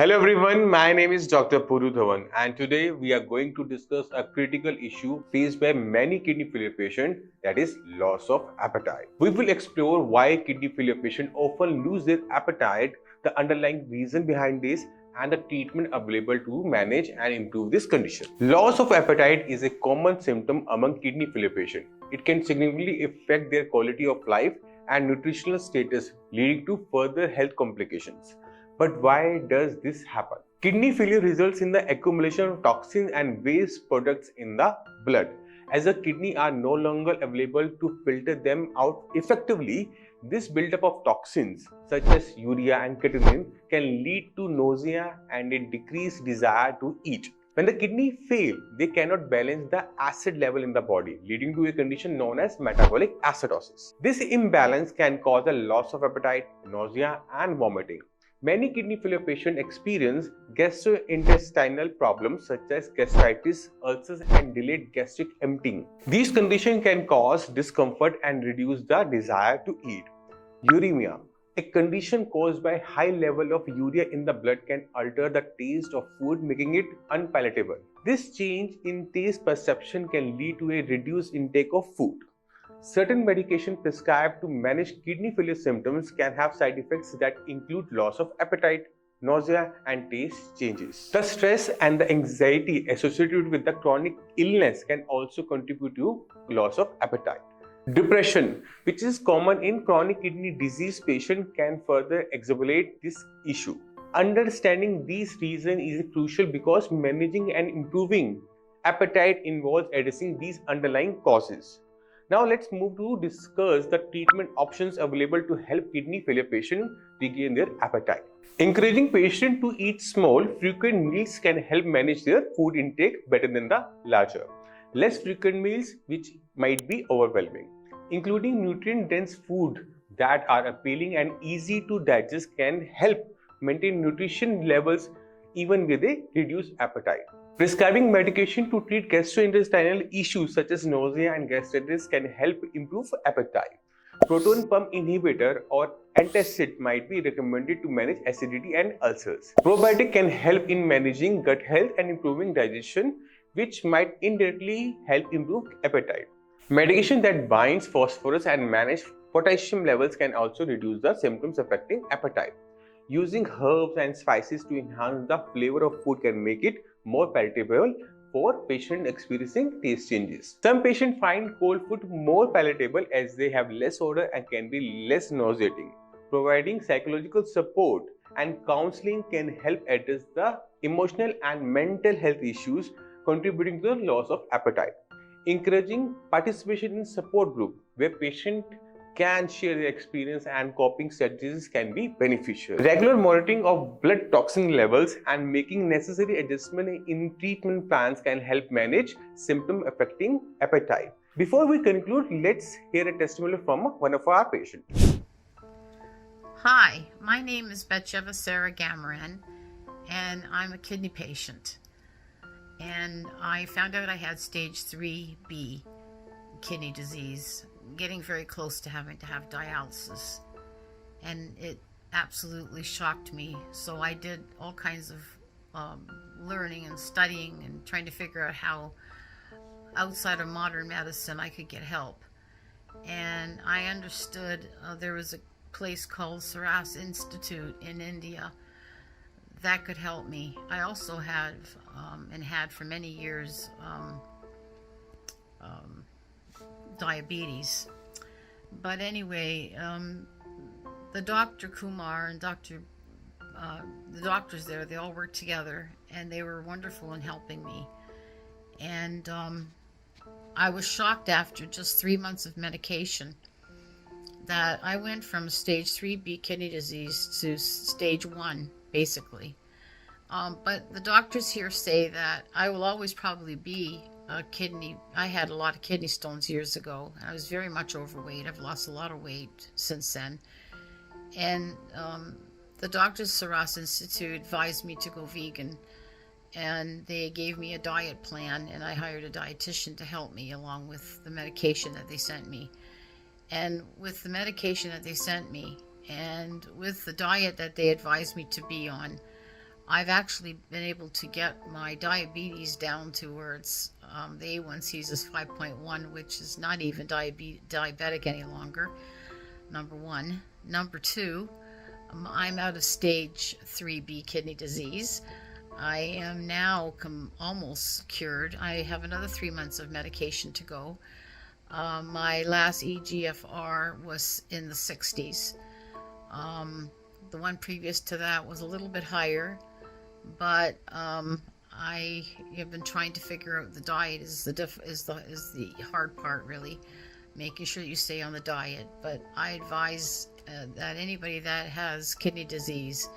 Hello everyone, my name is Dr. Puru Dhawan and today we are going to discuss a critical issue faced by many kidney failure patients, that is loss of appetite. We will explore why kidney failure patients often lose their appetite, the underlying reason behind this and the treatment available to manage and improve this condition. Loss of appetite is a common symptom among kidney failure patients. It can significantly affect their quality of life and nutritional status, leading to further health complications. But why does this happen? Kidney failure results in the accumulation of toxins and waste products in the blood. As the kidney are no longer available to filter them out effectively, this buildup of toxins such as urea and creatinine can lead to nausea and a decreased desire to eat. When the kidney fail, they cannot balance the acid level in the body, leading to a condition known as metabolic acidosis. This imbalance can cause a loss of appetite, nausea, and vomiting. Many kidney failure patients experience gastrointestinal problems such as gastritis, ulcers, and delayed gastric emptying. These conditions can cause discomfort and reduce the desire to eat. Uremia, a condition caused by high level of urea in the blood, can alter the taste of food, making it unpalatable. This change in taste perception can lead to a reduced intake of food. Certain medication prescribed to manage kidney failure symptoms can have side effects that include loss of appetite, nausea, and taste changes. The stress and the anxiety associated with the chronic illness can also contribute to loss of appetite. Depression, which is common in chronic kidney disease patients, can further exacerbate this issue. Understanding these reasons is crucial because managing and improving appetite involves addressing these underlying causes. Now let's move to discuss the treatment options available to help kidney failure patients regain their appetite. Encouraging patients to eat small, frequent meals can help manage their food intake better than the larger, less frequent meals which might be overwhelming. Including nutrient-dense food that are appealing and easy to digest can help maintain nutrition levels even with a reduced appetite. Prescribing medication to treat gastrointestinal issues such as nausea and gastritis can help improve appetite. Proton pump inhibitor or antacid might be recommended to manage acidity and ulcers. Probiotic can help in managing gut health and improving digestion, which might indirectly help improve appetite. Medication that binds phosphorus and manage potassium levels can also reduce the symptoms affecting appetite. Using herbs and spices to enhance the flavor of food can make it more palatable for patients experiencing taste changes. Some patients find cold food more palatable as they have less odor and can be less nauseating. Providing psychological support and counseling can help address the emotional and mental health issues contributing to the loss of appetite. Encouraging participation in support group where patients can share their experience and coping strategies can be beneficial. Regular monitoring of blood toxin levels and making necessary adjustment in treatment plans can help manage symptoms affecting appetite. Before we conclude, let's hear a testimonial from one of our patients. Hi, my name is Betcheva Sarah Gamaran, and I'm a kidney patient. And I found out I had stage 3B kidney disease, getting very close to having to have dialysis. And it absolutely shocked me. So I did all kinds of learning and studying and trying to figure out how outside of modern medicine I could get help. And I understood there was a place called SRIAAS Institute in India that could help me. I also have and had for many years diabetes. But anyway, the Dr. Kumar and the doctors there, they all worked together and they were wonderful in helping me. And I was shocked after just 3 months of medication that I went from stage 3B kidney disease to stage 1, basically. But the doctors here say that I will always probably be a kidney. I had a lot of kidney stones years ago. I was very much overweight. I've lost a lot of weight since then. And the doctors at SRIAAS Institute advised me to go vegan. And they gave me a diet plan, and I hired a dietitian to help me along with the medication that they sent me. And with the medication that they sent me, and with the diet that they advised me to be on, I've actually been able to get my diabetes down to where it's the A1Cs is 5.1, which is not even diabetic any longer. Number one. Number two, I'm out of stage 3B kidney disease. I am now almost cured. I have another 3 months of medication to go. My last EGFR was in the 60s. The one previous to that was a little bit higher, but I have been trying to figure out the diet is the hard part, really, making sure you stay on the diet. But I advise that anybody that has kidney disease,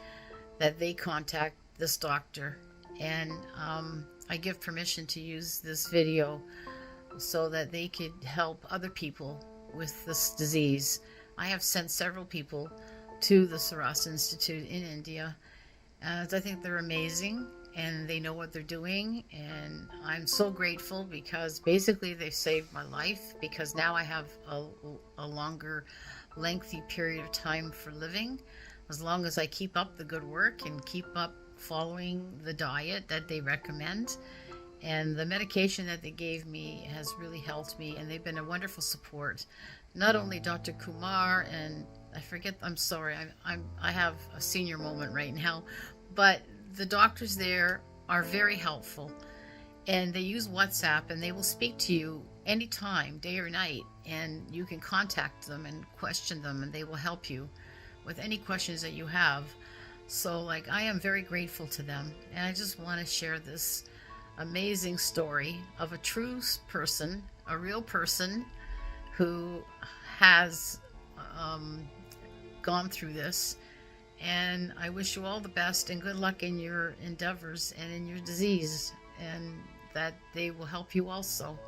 that they contact this doctor, and I give permission to use this video so that they could help other people with this disease. I have sent several people to the SRIAAS Institute in India, and I think they're amazing and they know what they're doing, and I'm so grateful because basically they've saved my life, because now I have a longer lengthy period of time for living, as long as I keep up the good work and keep up following the diet that they recommend. And the medication that they gave me has really helped me, and they've been a wonderful support. Not only Dr. Kumar and I'm sorry, I have a senior moment right now, but the doctors there are very helpful, and they use WhatsApp, and they will speak to you anytime, day or night, and you can contact them and question them, and they will help you with any questions that you have. So I am very grateful to them, and I just want to share this amazing story of a true person, a real person who has gone through this. And I wish you all the best and good luck in your endeavors and in your disease, and that they will help you also.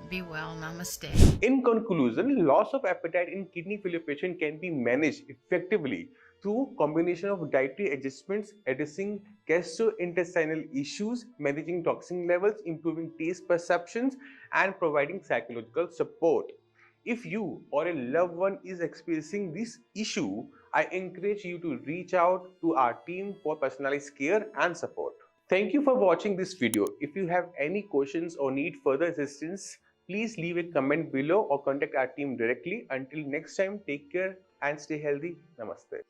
Be well. Namaste. In conclusion, loss of appetite in kidney failure patient can be managed effectively through combination of dietary adjustments, addressing gastrointestinal issues, managing toxin levels, improving taste perceptions, and providing psychological support. If you or a loved one is experiencing this issue, I encourage you to reach out to our team for personalized care and support. Thank you for watching this video. If you have any questions or need further assistance, please leave a comment below or contact our team directly. Until next time, take care and stay healthy. Namaste.